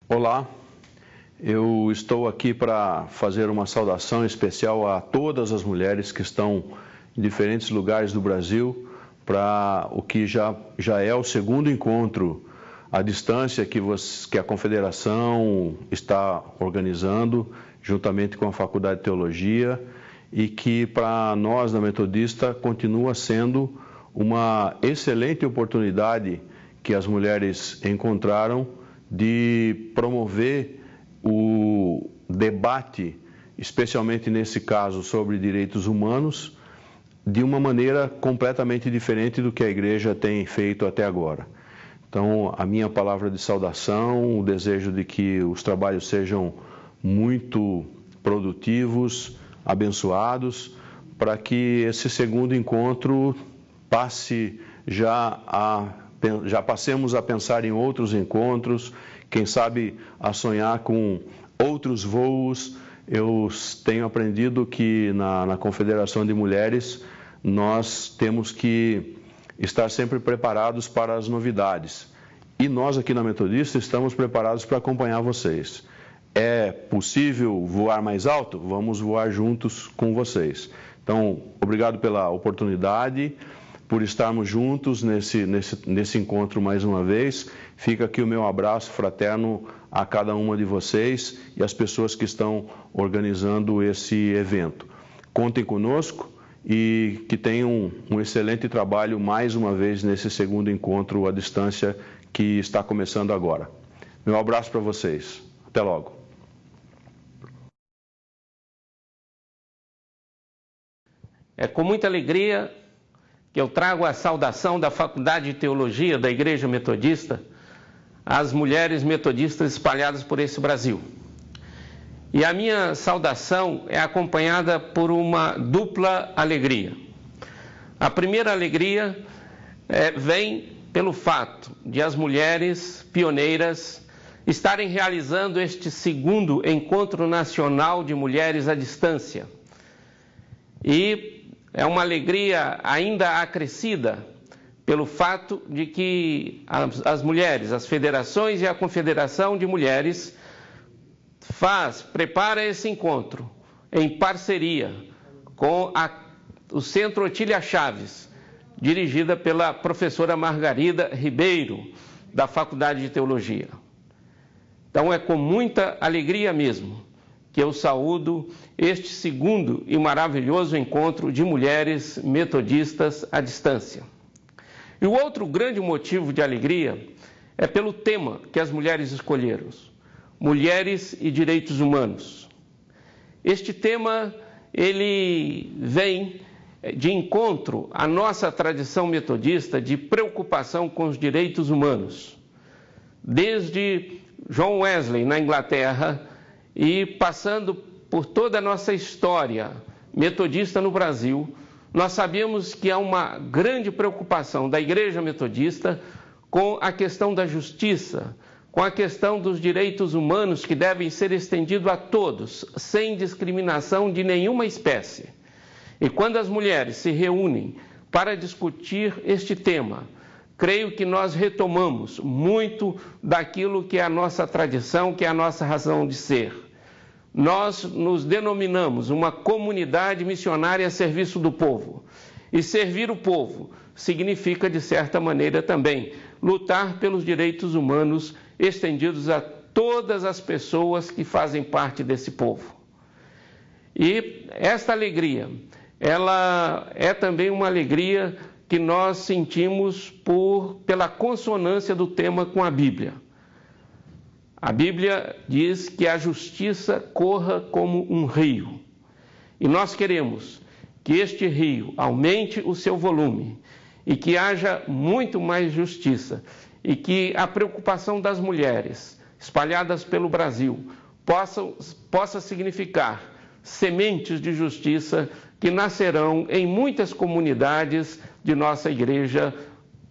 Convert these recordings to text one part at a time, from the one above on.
Olá, eu estou aqui para fazer uma saudação especial a todas as mulheres que estão em diferentes lugares do Brasil para o que já é o segundo encontro à distância que a Confederação está organizando juntamente com a Faculdade de Teologia e que para nós da Metodista continua sendo uma excelente oportunidade que as mulheres encontraram de promover o debate, especialmente nesse caso sobre direitos humanos, de uma maneira completamente diferente do que a Igreja tem feito até agora. Então, a minha palavra de saudação, o desejo de que os trabalhos sejam muito produtivos, abençoados, para que esse segundo encontro já passemos a pensar em outros encontros, quem sabe a sonhar com outros voos. Eu tenho aprendido que na Confederação de Mulheres nós temos que estar sempre preparados para as novidades. E nós aqui na Metodista estamos preparados para acompanhar vocês. É possível voar mais alto? Vamos voar juntos com vocês. Então, obrigado pela oportunidade, por estarmos juntos nesse encontro mais uma vez. Fica aqui o meu abraço fraterno a cada uma de vocês e as pessoas que estão organizando esse evento. Contem conosco e que tenham um excelente trabalho mais uma vez nesse segundo encontro à distância que está começando agora. Meu abraço para vocês. Até logo. É com muita alegria que eu trago a saudação da Faculdade de Teologia da Igreja Metodista às mulheres metodistas espalhadas por esse Brasil. E a minha saudação é acompanhada por uma dupla alegria. A primeira alegria vem pelo fato de as mulheres pioneiras estarem realizando este segundo Encontro Nacional de Mulheres à Distância. E é uma alegria ainda acrescida pelo fato de que as mulheres, as federações e a Confederação de Mulheres prepara esse encontro em parceria com o Centro Otília Chaves, dirigida pela professora Margarida Ribeiro, da Faculdade de Teologia. Então é com muita alegria mesmo que eu saúdo este segundo e maravilhoso encontro de mulheres metodistas à distância. E o outro grande motivo de alegria é pelo tema que as mulheres escolheram: Mulheres e Direitos Humanos. Este tema, ele vem de encontro à nossa tradição metodista de preocupação com os direitos humanos. Desde John Wesley, na Inglaterra, e passando por toda a nossa história metodista no Brasil, nós sabemos que há uma grande preocupação da Igreja Metodista com a questão da justiça, com a questão dos direitos humanos que devem ser estendidos a todos, sem discriminação de nenhuma espécie. E quando as mulheres se reúnem para discutir este tema, creio que nós retomamos muito daquilo que é a nossa tradição, que é a nossa razão de ser. Nós nos denominamos uma comunidade missionária a serviço do povo. E servir o povo significa, de certa maneira, também lutar pelos direitos humanos estendidos a todas as pessoas que fazem parte desse povo. E esta alegria, ela é também uma alegria que nós sentimos pela consonância do tema com a Bíblia. A Bíblia diz que a justiça corra como um rio. E nós queremos que este rio aumente o seu volume e que haja muito mais justiça e que a preocupação das mulheres espalhadas pelo Brasil possa significar sementes de justiça que nascerão em muitas comunidades de nossa igreja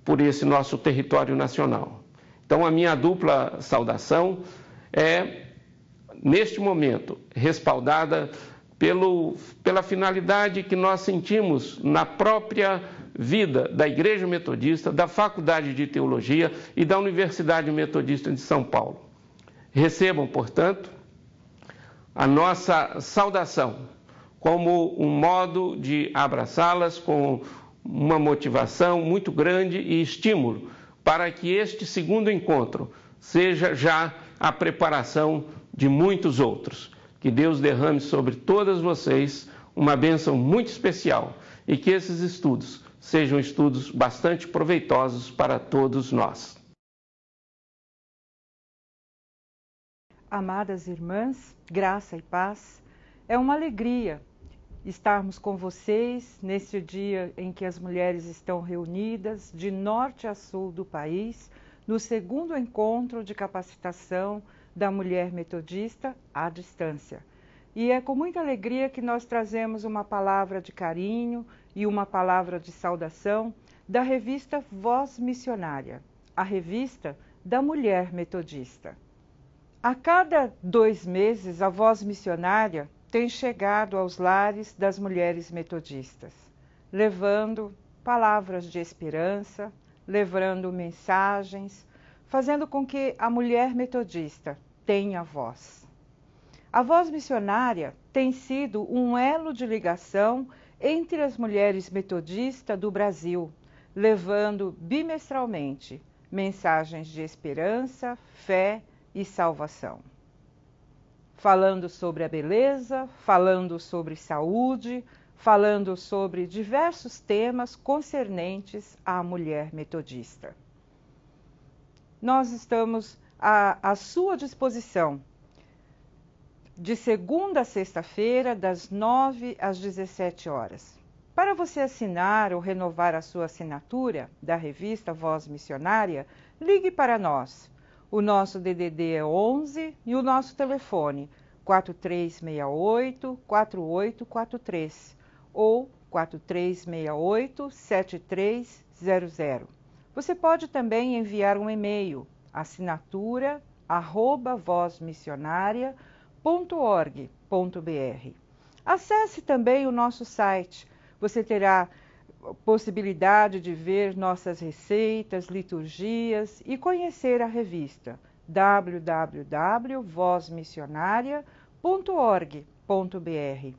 por esse nosso território nacional. Então, a minha dupla saudação é, neste momento, respaldada pela finalidade que nós sentimos na própria vida da Igreja Metodista, da Faculdade de Teologia e da Universidade Metodista de São Paulo. Recebam, portanto, a nossa saudação como um modo de abraçá-las com uma motivação muito grande e estímulo para que este segundo encontro seja já a preparação de muitos outros. Que Deus derrame sobre todas vocês uma bênção muito especial e que esses estudos sejam estudos bastante proveitosos para todos nós. Amadas irmãs, graça e paz, é uma alegria estarmos com vocês neste dia em que as mulheres estão reunidas de norte a sul do país, no segundo encontro de capacitação da mulher metodista à distância. E é com muita alegria que nós trazemos uma palavra de carinho e uma palavra de saudação da revista Voz Missionária, a revista da mulher metodista. A cada 2 meses, a Voz Missionária tem chegado aos lares das mulheres metodistas, levando palavras de esperança, levando mensagens, fazendo com que a mulher metodista tenha voz. A Voz Missionária tem sido um elo de ligação entre as mulheres metodistas do Brasil, levando bimestralmente mensagens de esperança, fé e salvação. Falando sobre a beleza, falando sobre saúde, falando sobre diversos temas concernentes à mulher metodista. Nós estamos à sua disposição de segunda a sexta-feira, das 9 às 17 horas. Para você assinar ou renovar a sua assinatura da revista Voz Missionária, ligue para nós. O nosso DDD é 11 e o nosso telefone 4368-4843 ou 4368-7300. Você pode também enviar um e-mail, assinatura@vozmissionaria.org.br. Acesse também o nosso site. Você terá possibilidade de ver nossas receitas, liturgias e conhecer a revista www.vozmissionaria.org.br.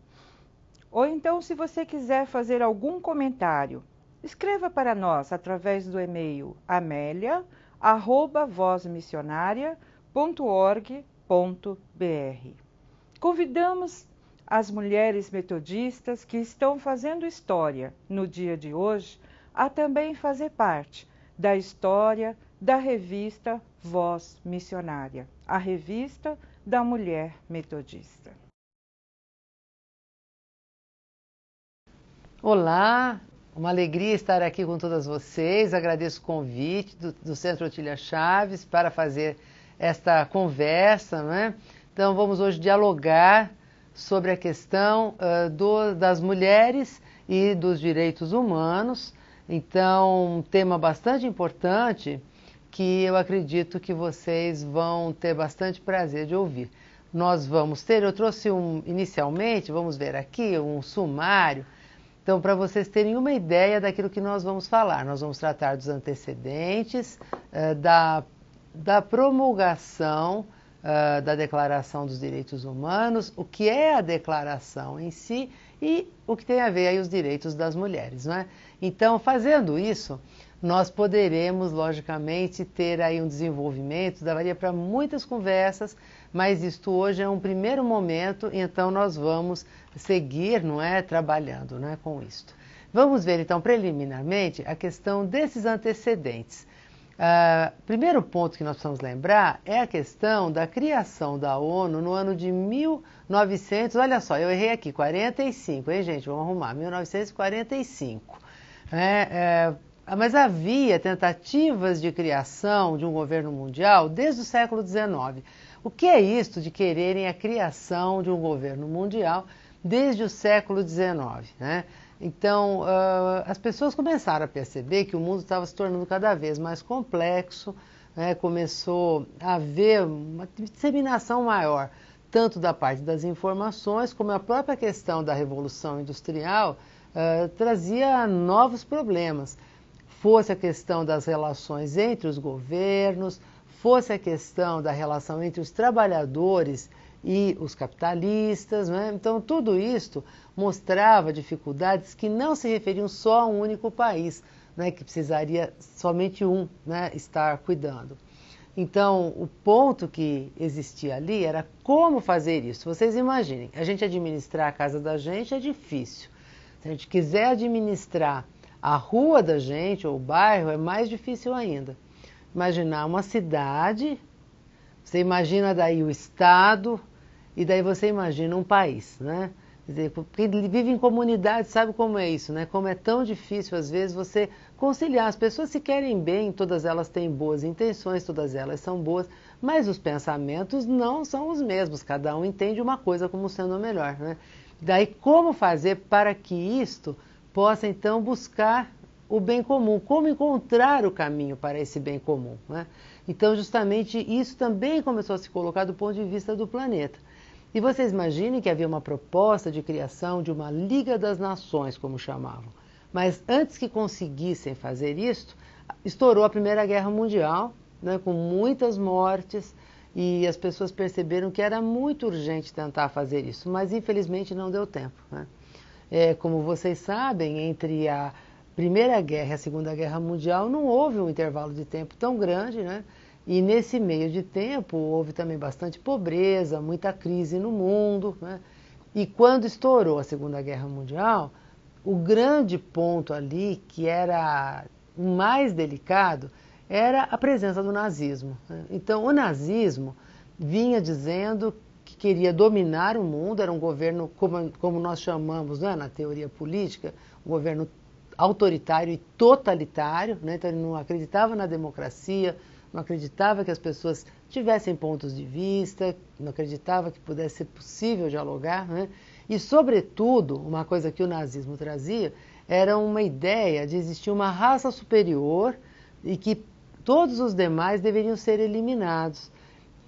Ou então, se você quiser fazer algum comentário, escreva para nós através do e-mail amelia@vozmissionaria.org.br. Convidamos as mulheres metodistas que estão fazendo história no dia de hoje a também fazer parte da história da revista Voz Missionária, a revista da mulher metodista. Olá, uma alegria estar aqui com todas vocês. Agradeço o convite do Centro Otília Chaves para fazer esta conversa, né? Então vamos hoje dialogar sobre a questão das mulheres e dos direitos humanos. Então, um tema bastante importante que eu acredito que vocês vão ter bastante prazer de ouvir. Nós vamos ter, eu trouxe inicialmente, vamos ver aqui, um sumário. Então, para vocês terem uma ideia daquilo que nós vamos falar, nós vamos tratar dos antecedentes, da promulgação da Declaração dos Direitos Humanos, o que é a declaração em si e o que tem a ver aí os direitos das mulheres, não é? Então, fazendo isso, nós poderemos, logicamente, ter aí um desenvolvimento, daria para muitas conversas, mas isto hoje é um primeiro momento, então nós vamos seguir, não é, trabalhando, não é, com isto. Vamos ver, então, preliminarmente, a questão desses antecedentes. Primeiro ponto que nós precisamos lembrar é a questão da criação da ONU no ano de 1900, olha só, eu errei aqui, 45, hein, gente? Vamos arrumar, 1945. Mas havia tentativas de criação de um governo mundial desde o século XIX. O que é isto de quererem a criação de um governo mundial desde o século XIX, né? Então, as pessoas começaram a perceber que o mundo estava se tornando cada vez mais complexo, né? Começou a haver uma disseminação maior, tanto da parte das informações, como a própria questão da Revolução Industrial trazia novos problemas. fosse a questão das relações entre os governos, fosse a questão da relação entre os trabalhadores e os capitalistas, né? Então tudo isso mostrava dificuldades que não se referiam só a um único país, né? Que precisaria somente um, né, estar cuidando. Então o ponto que existia ali era como fazer isso. Vocês imaginem, a gente administrar a casa da gente é difícil. Se a gente quiser administrar a rua da gente ou o bairro é mais difícil ainda. Imaginar uma cidade, você imagina daí o estado e daí você imagina um país, né? Quer dizer, quem vive em comunidade sabe como é isso, né? Como é tão difícil às vezes você conciliar. As pessoas se querem bem, todas elas têm boas intenções, todas elas são boas, mas os pensamentos não são os mesmos, cada um entende uma coisa como sendo a melhor, né? Daí como fazer para que isto possa então buscar o bem comum, como encontrar o caminho para esse bem comum, né? Então justamente isso também começou a se colocar do ponto de vista do planeta. E vocês imaginem que havia uma proposta de criação de uma Liga das Nações, como chamavam. Mas antes que conseguissem fazer isto, estourou a Primeira Guerra Mundial, né, com muitas mortes, e as pessoas perceberam que era muito urgente tentar fazer isso, mas infelizmente não deu tempo, né? Como vocês sabem, entre a Primeira Guerra e a Segunda Guerra Mundial não houve um intervalo de tempo tão grande, né? E nesse meio de tempo houve também bastante pobreza, muita crise no mundo, né? E quando estourou a Segunda Guerra Mundial, o grande ponto ali, que era o mais delicado, era a presença do nazismo, né? Então o nazismo vinha dizendo que queria dominar o mundo, era um governo, como nós chamamos, né, na teoria política, um governo autoritário e totalitário, né? Então ele não acreditava na democracia, não acreditava que as pessoas tivessem pontos de vista, não acreditava que pudesse ser possível dialogar, né? E, sobretudo, uma coisa que o nazismo trazia era uma ideia de existir uma raça superior e que todos os demais deveriam ser eliminados.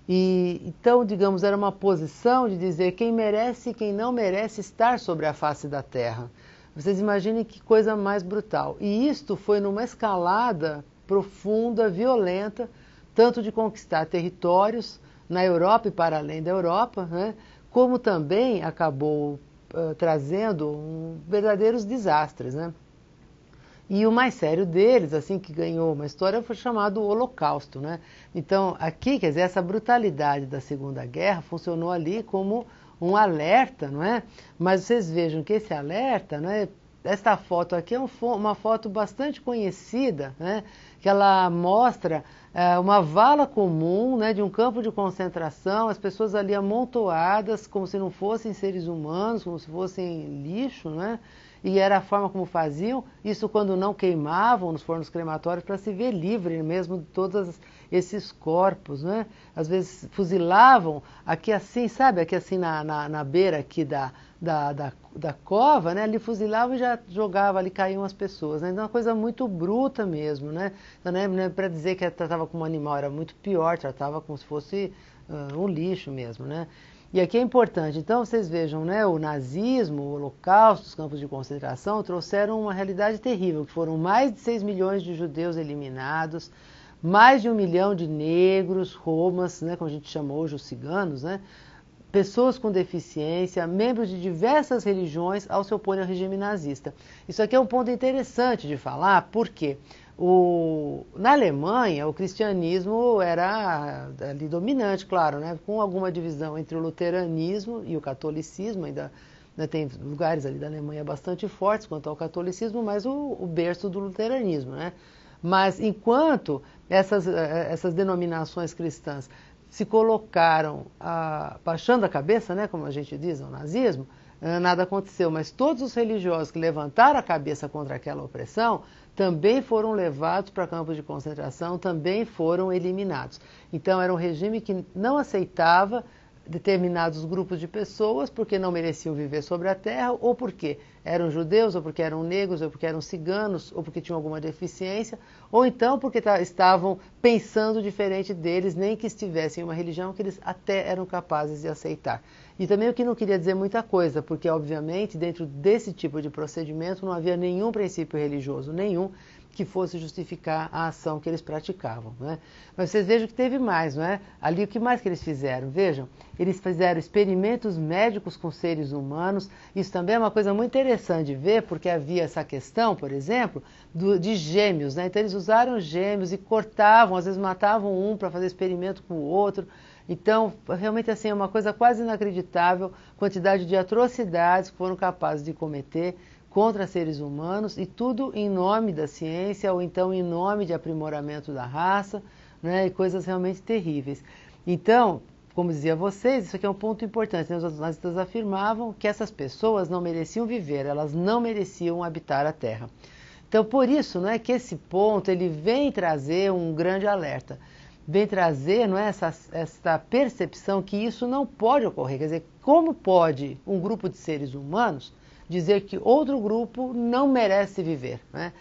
E, então, digamos, era uma posição de dizer quem merece e quem não merece estar sobre a face da Terra. Vocês imaginem que coisa mais brutal. E isto foi numa escalada profunda, violenta, tanto de conquistar territórios na Europa e para além da Europa, né, como também acabou trazendo verdadeiros desastres, né? E o mais sério deles, assim, que ganhou uma história, foi chamado Holocausto, né? Então, aqui, quer dizer, essa brutalidade da Segunda Guerra funcionou ali como um alerta, não é? Mas vocês vejam que esse alerta, não é? Esta foto aqui é uma foto bastante conhecida, né? Que ela mostra uma vala comum, né, de um campo de concentração, as pessoas ali amontoadas como se não fossem seres humanos, como se fossem lixo, né? E era a forma como faziam, isso quando não queimavam nos fornos crematórios para se ver livre mesmo de todos esses corpos, né? Às vezes fuzilavam aqui assim, sabe, aqui assim na beira aqui da cova, né? Ali fuzilavam e já jogavam, ali caíam as pessoas, né? Então, uma coisa muito bruta mesmo, né? Então, não é para dizer que tratava como um animal, era muito pior, tratava como se fosse um lixo mesmo, né? E aqui é importante, então vocês vejam, né, o nazismo, o holocausto, os campos de concentração trouxeram uma realidade terrível, que foram mais de 6 milhões de judeus eliminados, mais de 1 milhão de negros, romas, né, como a gente chama hoje os ciganos, né, pessoas com deficiência, membros de diversas religiões ao se opor ao regime nazista. Isso aqui é um ponto interessante de falar, porque na Alemanha, o cristianismo era ali dominante, claro, né? Com alguma divisão entre o luteranismo e o catolicismo, ainda, né, tem lugares ali da Alemanha bastante fortes quanto ao catolicismo, mas o berço do luteranismo, né? Mas enquanto essas denominações cristãs se colocaram baixando a cabeça, né, como a gente diz, ao nazismo, nada aconteceu, mas todos os religiosos que levantaram a cabeça contra aquela opressão também foram levados para campos de concentração, também foram eliminados. Então era um regime que não aceitava determinados grupos de pessoas porque não mereciam viver sobre a terra, ou porque eram judeus, ou porque eram negros, ou porque eram ciganos, ou porque tinham alguma deficiência, ou então porque estavam pensando diferente deles, nem que estivessem em uma religião que eles até eram capazes de aceitar. E também o que não queria dizer muita coisa, porque obviamente dentro desse tipo de procedimento não havia nenhum princípio religioso, nenhum, que fosse justificar a ação que eles praticavam, né? Mas vocês vejam que teve mais, não é? Ali o que mais que eles fizeram? Vejam, eles fizeram experimentos médicos com seres humanos. Isso também é uma coisa muito interessante de ver, porque havia essa questão, por exemplo, de gêmeos, né? Então eles usaram gêmeos e cortavam, às vezes matavam um para fazer experimento com o outro. Então, realmente assim, é uma coisa quase inacreditável, quantidade de atrocidades que foram capazes de cometer contra seres humanos, e tudo em nome da ciência ou então em nome de aprimoramento da raça, né, e coisas realmente terríveis. Então, como dizia vocês, isso aqui é um ponto importante, né? Os nazistas afirmavam que essas pessoas não mereciam viver, elas não mereciam habitar a Terra. Então, por isso, não é que esse ponto ele vem trazer um grande alerta, vem trazer, não é, essa percepção que isso não pode ocorrer. Quer dizer, como pode um grupo de seres humanos dizer que outro grupo não merece viver, né?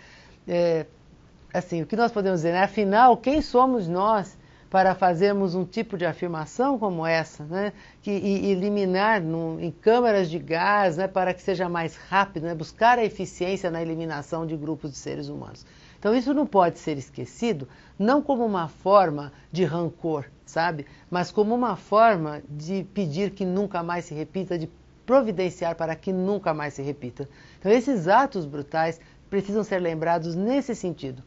Assim, o que nós podemos dizer, né? Afinal, quem somos nós para fazermos um tipo de afirmação como essa, né? E eliminar em câmaras de gás, né? Para que seja mais rápido, né? Buscar a eficiência na eliminação de grupos de seres humanos. Então isso não pode ser esquecido, não como uma forma de rancor, sabe? Mas como uma forma de pedir que nunca mais se repita, de providenciar para que nunca mais se repita. Então esses atos brutais precisam ser lembrados nesse sentido.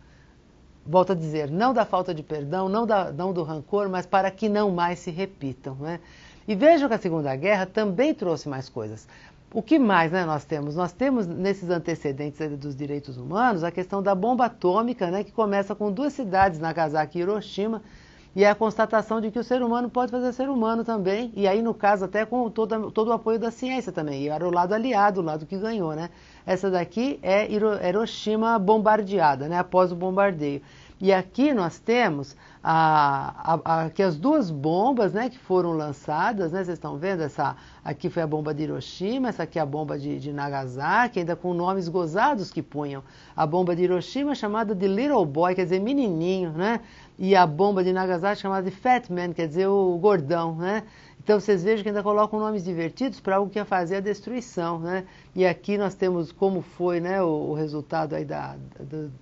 Volto a dizer, não da falta de perdão, não do rancor, mas para que não mais se repitam, né? E vejam que a Segunda Guerra também trouxe mais coisas. O que mais, né, nós temos? Nós temos nesses antecedentes dos direitos humanos a questão da bomba atômica, né, que começa com 2 cidades, Nagasaki e Hiroshima, e é a constatação de que o ser humano pode fazer ser humano também, e aí no caso até com todo o apoio da ciência também, e era o lado aliado, o lado que ganhou, né? Essa daqui é Hiroshima bombardeada, né, após o bombardeio. E aqui nós temos aqui as 2 bombas, né, que foram lançadas, né, vocês estão vendo? Aqui foi a bomba de Hiroshima, essa aqui é a bomba de Nagasaki, ainda com nomes gozados que punham. A bomba de Hiroshima chamada de Little Boy, quer dizer menininho, né? E a bomba de Nagasaki chamada de Fat Man, quer dizer o gordão, né? Então vocês vejam que ainda colocam nomes divertidos para algo que ia fazer a destruição, né? E aqui nós temos como foi, né, o resultado aí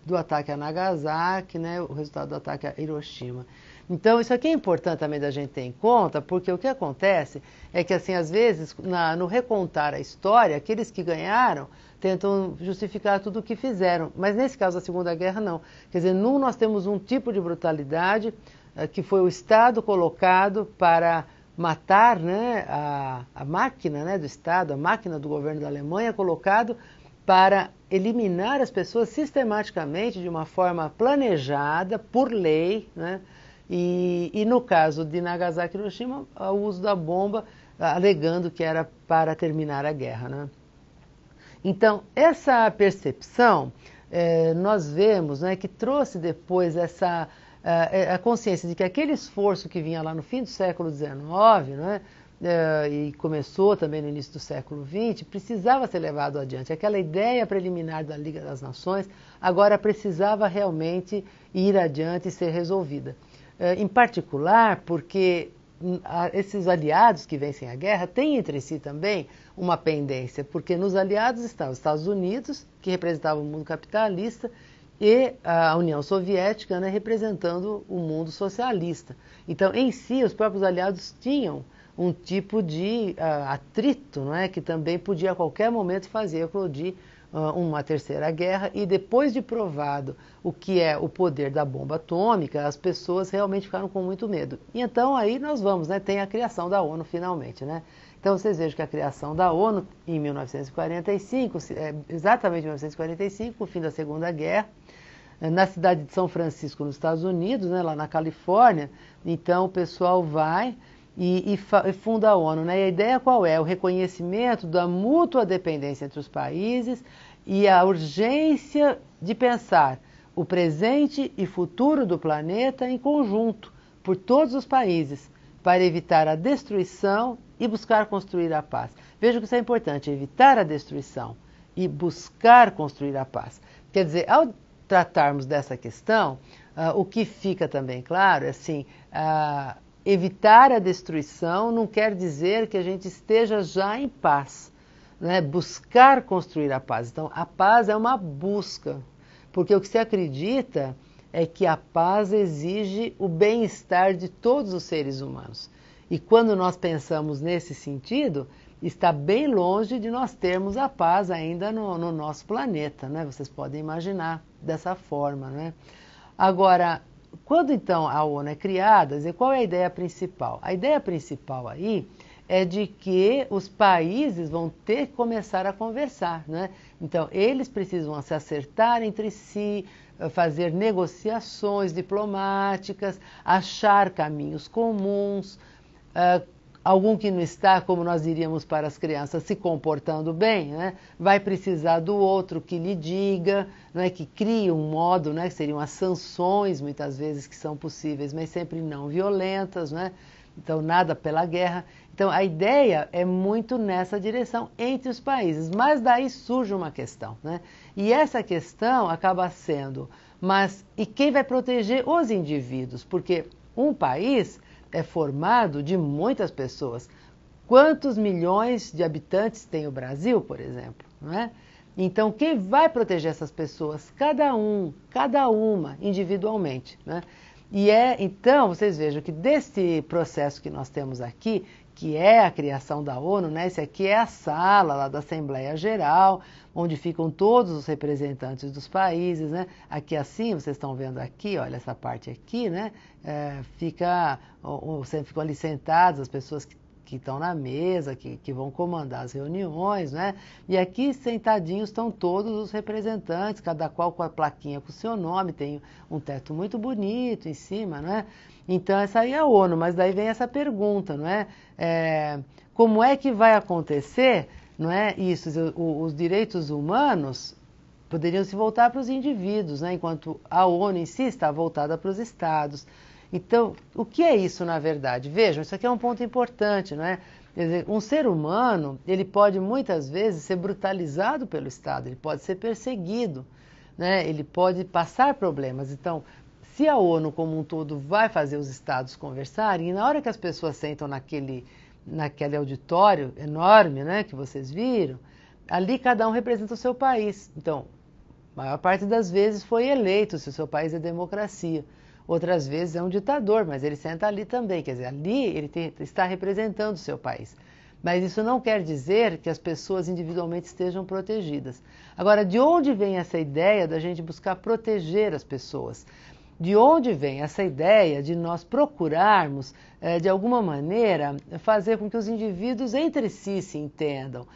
do ataque a Nagasaki, né, o resultado do ataque a Hiroshima. Então isso aqui é importante também da gente ter em conta, porque o que acontece é que assim, às vezes, no recontar a história, aqueles que ganharam tentam justificar tudo o que fizeram, mas nesse caso da Segunda Guerra não. Quer dizer, nós temos um tipo de brutalidade que foi o Estado colocado para matar, né, a máquina, né, do Estado, a máquina do governo da Alemanha, colocado para eliminar as pessoas sistematicamente, de uma forma planejada, por lei, né, e no caso de Nagasaki e Hiroshima, o uso da bomba, alegando que era para terminar a guerra, né. Então, essa percepção, nós vemos, né, que trouxe depois a consciência de que aquele esforço que vinha lá no fim do século XIX, né, e começou também no início do século XX, precisava ser levado adiante. Aquela ideia preliminar da Liga das Nações agora precisava realmente ir adiante e ser resolvida. Em particular porque esses aliados que vencem a guerra têm entre si também uma pendência, porque nos aliados estavam os Estados Unidos, que representavam o mundo capitalista, e a União Soviética, né, representando o mundo socialista. Então, em si, os próprios aliados tinham um tipo de atrito, não é, que também podia a qualquer momento fazer eclodir uma terceira guerra, e depois de provado o que é o poder da bomba atômica, as pessoas realmente ficaram com muito medo. E então aí nós vamos, né, tem a criação da ONU finalmente, né? Então vocês vejam que a criação da ONU em 1945, exatamente em 1945, o fim da Segunda Guerra, na cidade de São Francisco, nos Estados Unidos, né, lá na Califórnia. Então o pessoal vai e funda a ONU, né? E a ideia qual é? O reconhecimento da mútua dependência entre os países e a urgência de pensar o presente e futuro do planeta em conjunto, por todos os países, para evitar a destruição e buscar construir a paz. Vejam que isso é importante, evitar a destruição e buscar construir a paz. Quer dizer, ao tratarmos dessa questão, o que fica também claro é assim, evitar a destruição não quer dizer que a gente esteja já em paz, né? Buscar construir a paz. Então, a paz é uma busca, Porque o que se acredita é que a paz exige o bem-estar de todos os seres humanos. E quando nós pensamos nesse sentido, está bem longe de nós termos a paz ainda no nosso planeta, né? Vocês podem imaginar dessa forma, né? Agora, quando então a ONU é criada, qual é a ideia principal? A ideia principal aí é de que os países vão ter que começar a conversar, né? Então, eles precisam se acertar entre si, fazer negociações diplomáticas, achar caminhos comuns, algum que não está, como nós diríamos para as crianças, se comportando bem, né? Vai precisar do outro que lhe diga, né? Que crie um modo, né? Que seriam as sanções, muitas vezes, que são possíveis, mas sempre não violentas, né? Então, nada pela guerra. Então, a ideia é muito nessa direção entre os países, mas daí surge uma questão, né? E essa questão acaba sendo, mas e quem vai proteger os indivíduos? Porque um país é formado de muitas pessoas. Quantos milhões de habitantes tem o Brasil, por exemplo, não é? Então, quem vai proteger essas pessoas? Cada uma, individualmente, né? Então, vocês vejam que desse processo que nós temos aqui, que é a criação da ONU, né? Esse aqui é a sala lá da Assembleia Geral, onde ficam todos os representantes dos países, né? Aqui assim, vocês estão vendo aqui, olha essa parte aqui, né? Sempre ficam ali sentados as pessoas que estão na mesa, que vão comandar as reuniões, né? E aqui sentadinhos estão todos os representantes, cada qual com a plaquinha com o seu nome, tem um teto muito bonito em cima, não é? Então essa aí é a ONU, mas daí vem essa pergunta, não é? Como é que vai acontecer, não é? Isso, os direitos humanos poderiam se voltar para os indivíduos, né? Enquanto a ONU em si está voltada para os estados. Então, o que é isso na verdade? Vejam, isso aqui é um ponto importante, não é? Quer dizer, um ser humano, ele pode muitas vezes ser brutalizado pelo Estado, ele pode ser perseguido, né? Ele pode passar problemas. Então, se a ONU como um todo vai fazer os Estados conversarem, e na hora que as pessoas sentam naquele auditório enorme, né, que vocês viram, ali cada um representa o seu país. Então, a maior parte das vezes foi eleito, se o seu país é democracia. Outras vezes é um ditador, mas ele senta ali também, quer dizer, ali ele está representando o seu país. Mas isso não quer dizer que as pessoas individualmente estejam protegidas. Agora, de onde vem essa ideia da gente buscar proteger as pessoas? De onde vem essa ideia de nós procurarmos, de alguma maneira, fazer com que os indivíduos entre si se entendam,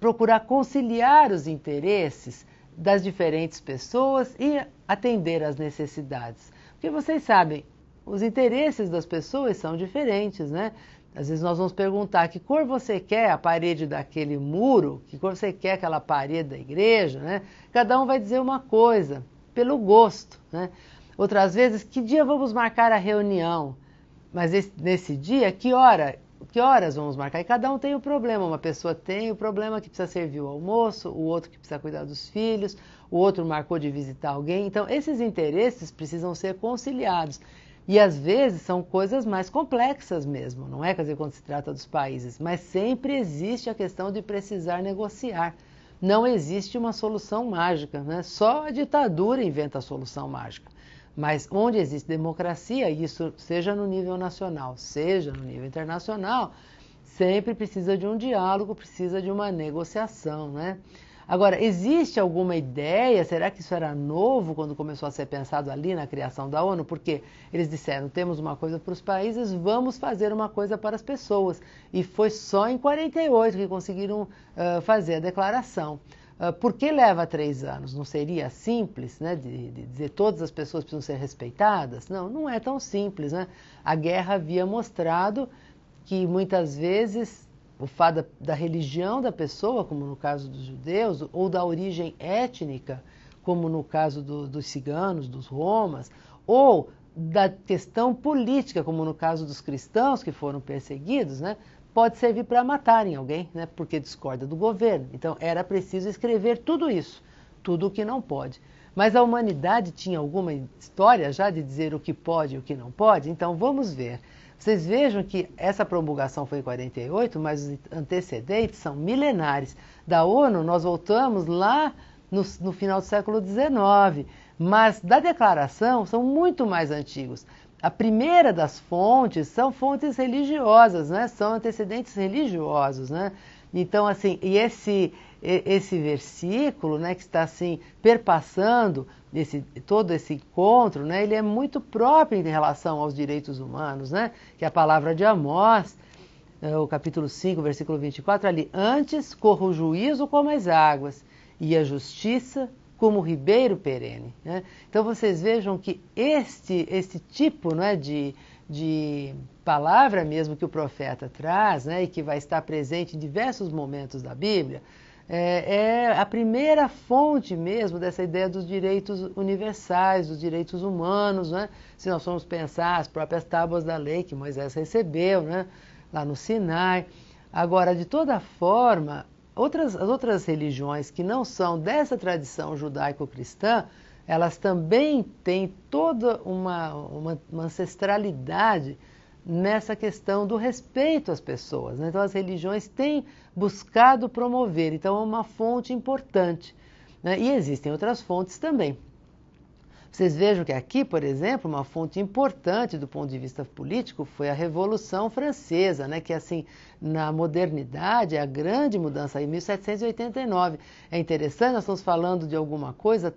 procurar conciliar os interesses das diferentes pessoas e atender às necessidades? Porque vocês sabem, os interesses das pessoas são diferentes, né? Às vezes nós vamos perguntar que cor você quer a parede daquele muro, que cor você quer aquela parede da igreja, né? Cada um vai dizer uma coisa, pelo gosto, né? Outras vezes, que dia vamos marcar a reunião? Mas nesse dia, que horas vamos marcar? E cada um tem um problema. Uma pessoa tem o problema que precisa servir o almoço, o outro que precisa cuidar dos filhos, o outro marcou de visitar alguém. Então, esses interesses precisam ser conciliados. E, às vezes, são coisas mais complexas mesmo, não é? Quer dizer, quando se trata dos países. Mas sempre existe a questão de precisar negociar. Não existe uma solução mágica, né? Só a ditadura inventa a solução mágica. Mas onde existe democracia, isso seja no nível nacional, seja no nível internacional, sempre precisa de um diálogo, precisa de uma negociação, né? Agora, existe alguma ideia, será que isso era novo quando começou a ser pensado ali na criação da ONU? Porque eles disseram, temos uma coisa para os países, vamos fazer uma coisa para as pessoas. E foi só em 48 que conseguiram fazer a declaração. Por que leva 3 anos? Não seria simples, né, de dizer todas as pessoas precisam ser respeitadas? Não, não é tão simples, né? A guerra havia mostrado que muitas vezes o fato da religião da pessoa, como no caso dos judeus, ou da origem étnica, como no caso dos ciganos, dos romas, ou da questão política, como no caso dos cristãos que foram perseguidos, né? Pode servir para matarem alguém, né, porque discorda do governo. Então, era preciso escrever tudo isso, tudo o que não pode. Mas a humanidade tinha alguma história já de dizer o que pode e o que não pode? Então, vamos ver. Vocês vejam que essa promulgação foi em 48, mas os antecedentes são milenares. Da ONU, nós voltamos lá no final do século XIX, mas da declaração são muito mais antigos. A primeira das fontes são fontes religiosas, né? São antecedentes religiosos, né? Então, assim, e esse versículo, né, que está assim perpassando todo esse encontro, né, ele é muito próprio em relação aos direitos humanos, né? Que é a palavra de Amós, o capítulo 5, versículo 24, ali, antes corra o juízo como as águas e a justiça como o ribeiro perene, né? Então vocês vejam que este tipo, né, de palavra mesmo que o profeta traz, né, e que vai estar presente em diversos momentos da Bíblia, é a primeira fonte mesmo dessa ideia dos direitos universais, dos direitos humanos, né? Se nós formos pensar as próprias tábuas da lei que Moisés recebeu, né, lá no Sinai. Agora, de toda forma, as outras religiões que não são dessa tradição judaico-cristã, elas também têm toda uma ancestralidade nessa questão do respeito às pessoas, né? Então as religiões têm buscado promover, então é uma fonte importante, né? E existem outras fontes também. Vocês vejam que aqui, por exemplo, uma fonte importante do ponto de vista político foi a Revolução Francesa, né? Que assim, na modernidade, é a grande mudança em 1789. É interessante, nós estamos falando de alguma coisa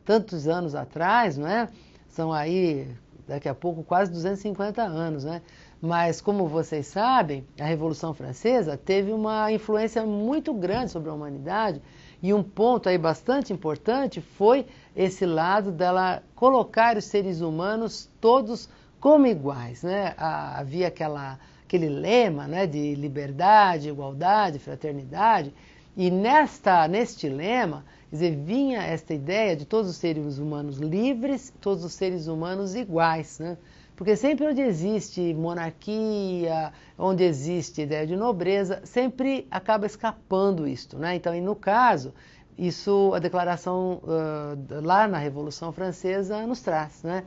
tantos anos atrás, não é? São aí, daqui a pouco, quase 250 anos, né? Mas, como vocês sabem, a Revolução Francesa teve uma influência muito grande sobre a humanidade, e um ponto aí bastante importante foi esse lado dela colocar os seres humanos todos como iguais, né? Havia aquele lema, né, de liberdade, igualdade, fraternidade, e neste lema, quer dizer, vinha esta ideia de todos os seres humanos livres, todos os seres humanos iguais, né? Porque sempre onde existe monarquia, onde existe ideia de nobreza, sempre acaba escapando isto, né? Então, e no caso, isso a declaração lá na Revolução Francesa nos traz, né?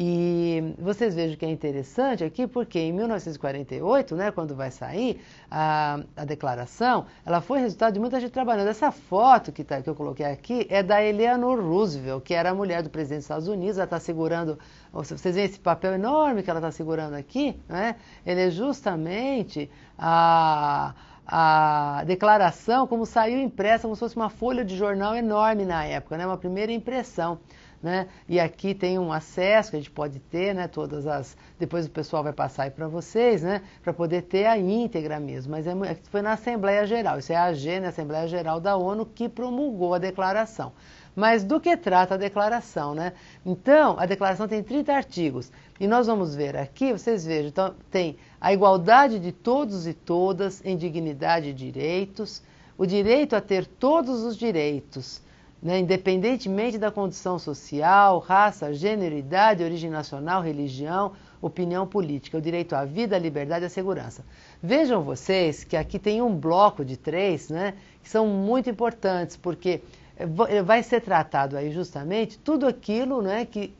E vocês vejam que é interessante aqui, porque em 1948, né, quando vai sair a declaração, ela foi resultado de muita gente trabalhando. Essa foto que eu coloquei aqui é da Eleanor Roosevelt, que era a mulher do presidente dos Estados Unidos. Ela está segurando, vocês veem esse papel enorme que ela está segurando aqui, né? Ele é justamente a declaração como saiu impressa, como se fosse uma folha de jornal enorme na época, né? Uma primeira impressão, né? E aqui tem um acesso que a gente pode ter, né? Depois o pessoal vai passar aí para vocês, né? Para poder ter a íntegra mesmo. Mas foi na Assembleia Geral, isso é a AG, né? Assembleia Geral da ONU, que promulgou a declaração. Mas do que trata a declaração, né? Então, a declaração tem 30 artigos. E nós vamos ver aqui, vocês vejam, então tem a igualdade de todos e todas em dignidade e direitos, o direito a ter todos os direitos, né, independentemente da condição social, raça, gênero, idade, origem nacional, religião, opinião política, o direito à vida, à liberdade e à segurança. Vejam vocês que aqui tem um bloco de 3, né, que são muito importantes, porque vai ser tratado aí justamente tudo aquilo, né, que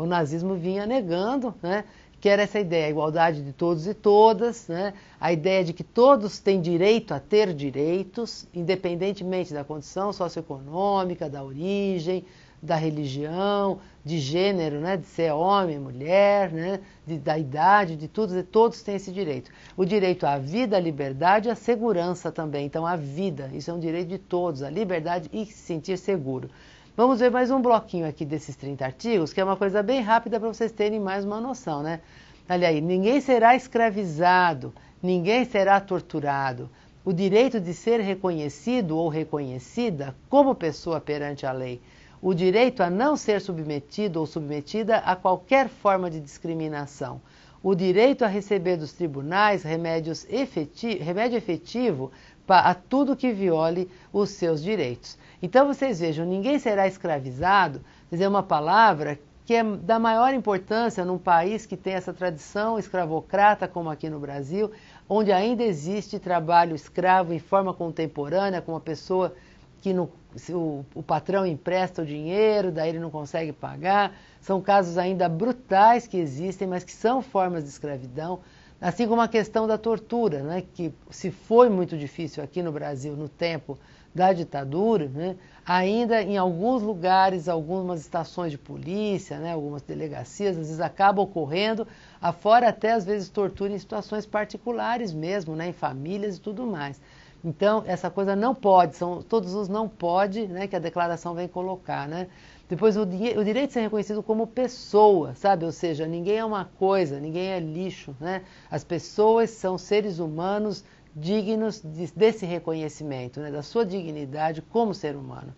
o nazismo vinha negando, né, que era essa ideia, a igualdade de todos e todas, né? A ideia de que todos têm direito a ter direitos, independentemente da condição socioeconômica, da origem, da religião, de gênero, né? De ser homem, mulher, né? Da idade, de tudo, e todos têm esse direito. O direito à vida, à liberdade e à segurança também. Então, a vida, isso é um direito de todos, a liberdade e se sentir seguro. Vamos ver mais um bloquinho aqui desses 30 artigos, que é uma coisa bem rápida para vocês terem mais uma noção, né? Olha aí, ninguém será escravizado, ninguém será torturado. O direito de ser reconhecido ou reconhecida como pessoa perante a lei. O direito a não ser submetido ou submetida a qualquer forma de discriminação. O direito a receber dos tribunais remédio efetivo a tudo que viole os seus direitos. Então vocês vejam, ninguém será escravizado, quer dizer, uma palavra que é da maior importância num país que tem essa tradição escravocrata como aqui no Brasil, onde ainda existe trabalho escravo em forma contemporânea, com uma pessoa que o patrão empresta o dinheiro, daí ele não consegue pagar. São casos ainda brutais que existem, mas que são formas de escravidão. Assim como a questão da tortura, né, que se foi muito difícil aqui no Brasil no tempo da ditadura, né, ainda em alguns lugares, algumas estações de polícia, né, algumas delegacias, às vezes acaba ocorrendo, afora até às vezes tortura em situações particulares mesmo, né, em famílias e tudo mais. Então, essa coisa não pode, são todos os não pode, né, que a declaração vem colocar, né. Depois, o direito de ser reconhecido como pessoa, sabe? Ou seja, ninguém é uma coisa, ninguém é lixo, né? As pessoas são seres humanos dignos desse reconhecimento, né? Da sua dignidade como ser humano.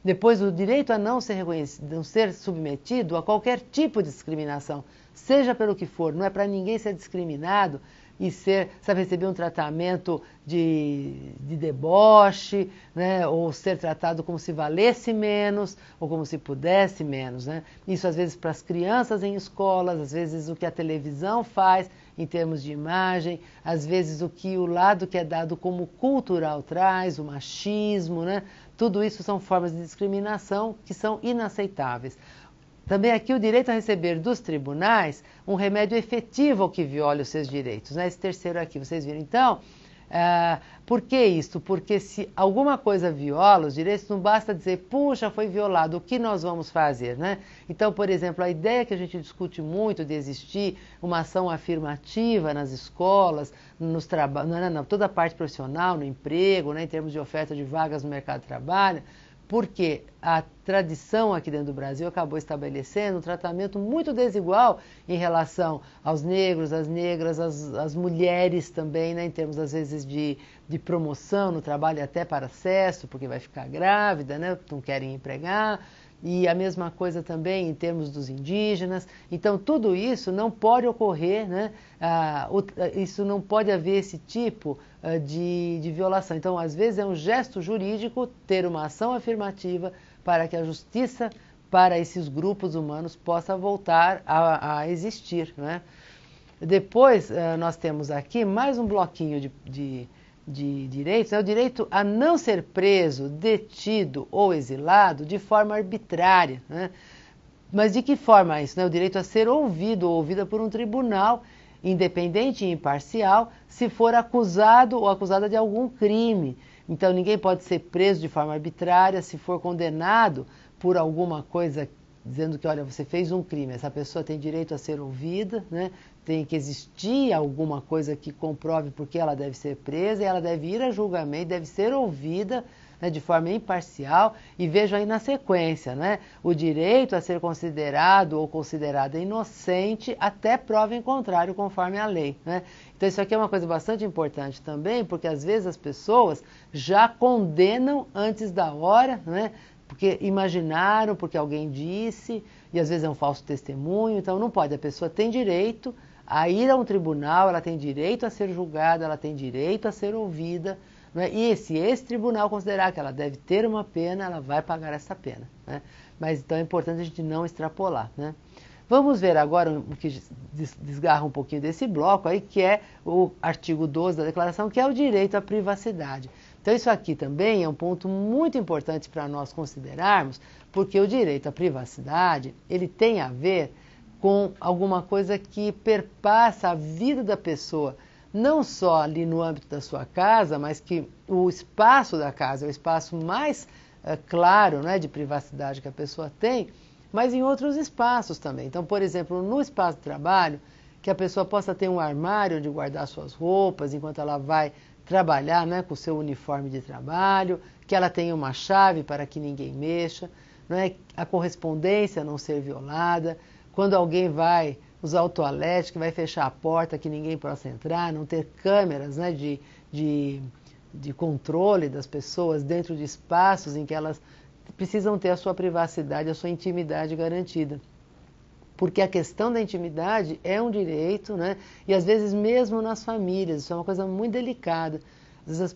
Depois, o direito a não ser reconhecido, não ser submetido a qualquer tipo de discriminação, seja pelo que for, não é para ninguém ser discriminado e ser, sabe, receber um tratamento de deboche, né, ou ser tratado como se valesse menos, ou como se pudesse menos, né? Isso às vezes para as crianças em escolas, às vezes o que a televisão faz em termos de imagem, às vezes o lado que é dado como cultural traz, o machismo, né? Tudo isso são formas de discriminação que são inaceitáveis. Também aqui o direito a receber dos tribunais um remédio efetivo ao que viola os seus direitos, né? Esse terceiro aqui, vocês viram. Então, por que isso? Porque se alguma coisa viola os direitos, não basta dizer, puxa, foi violado, o que nós vamos fazer, né? Então, por exemplo, a ideia que a gente discute muito de existir uma ação afirmativa nas escolas, nos toda a parte profissional, no emprego, né, em termos de oferta de vagas no mercado de trabalho, porque a tradição aqui dentro do Brasil acabou estabelecendo um tratamento muito desigual em relação aos negros, às negras, às mulheres também, né, em termos, às vezes, de promoção no trabalho e até para acesso, porque vai ficar grávida, né, não querem empregar. E a mesma coisa também em termos dos indígenas. Então, tudo isso não pode ocorrer, né? Isso não pode haver esse tipo de violação. Então, às vezes, é um gesto jurídico ter uma ação afirmativa para que a justiça para esses grupos humanos possa voltar a existir, né? Depois, nós temos aqui mais um bloquinho de direitos, é o direito a não ser preso, detido ou exilado de forma arbitrária, né? Mas de que forma isso, né? O direito a ser ouvido ou ouvida por um tribunal independente e imparcial se for acusado ou acusada de algum crime. Então ninguém pode ser preso de forma arbitrária se for condenado por alguma coisa dizendo que, olha, você fez um crime, essa pessoa tem direito a ser ouvida, né? Tem que existir alguma coisa que comprove por que ela deve ser presa, e ela deve ir a julgamento, deve ser ouvida, né, de forma imparcial, e vejo aí na sequência, né, o direito a ser considerado ou considerada inocente até prova em contrário, conforme a lei, né? Então isso aqui é uma coisa bastante importante também, porque às vezes as pessoas já condenam antes da hora, né? Porque imaginaram, porque alguém disse, e às vezes é um falso testemunho, então não pode. A pessoa tem direito a ir a um tribunal, ela tem direito a ser julgada, ela tem direito a ser ouvida, né? E se esse tribunal considerar que ela deve ter uma pena, ela vai pagar essa pena, né? Mas então é importante a gente não extrapolar, né? Vamos ver agora o que desgarra um pouquinho desse bloco aí, que é o artigo 12 da Declaração, que é o direito à privacidade. Então isso aqui também é um ponto muito importante para nós considerarmos, porque o direito à privacidade, ele tem a ver com alguma coisa que perpassa a vida da pessoa, não só ali no âmbito da sua casa, mas que o espaço da casa é o espaço mais claro, né, de privacidade que a pessoa tem, mas em outros espaços também. Então, por exemplo, no espaço de trabalho, que a pessoa possa ter um armário onde guardar suas roupas enquanto ela vai trabalhar, né, com o seu uniforme de trabalho, que ela tenha uma chave para que ninguém mexa, né, a correspondência não ser violada, quando alguém vai usar o toalete, que vai fechar a porta, que ninguém possa entrar, não ter câmeras, né, de controle das pessoas dentro de espaços em que elas precisam ter a sua privacidade, a sua intimidade garantida. Porque a questão da intimidade é um direito, né? E às vezes mesmo nas famílias, isso é uma coisa muito delicada.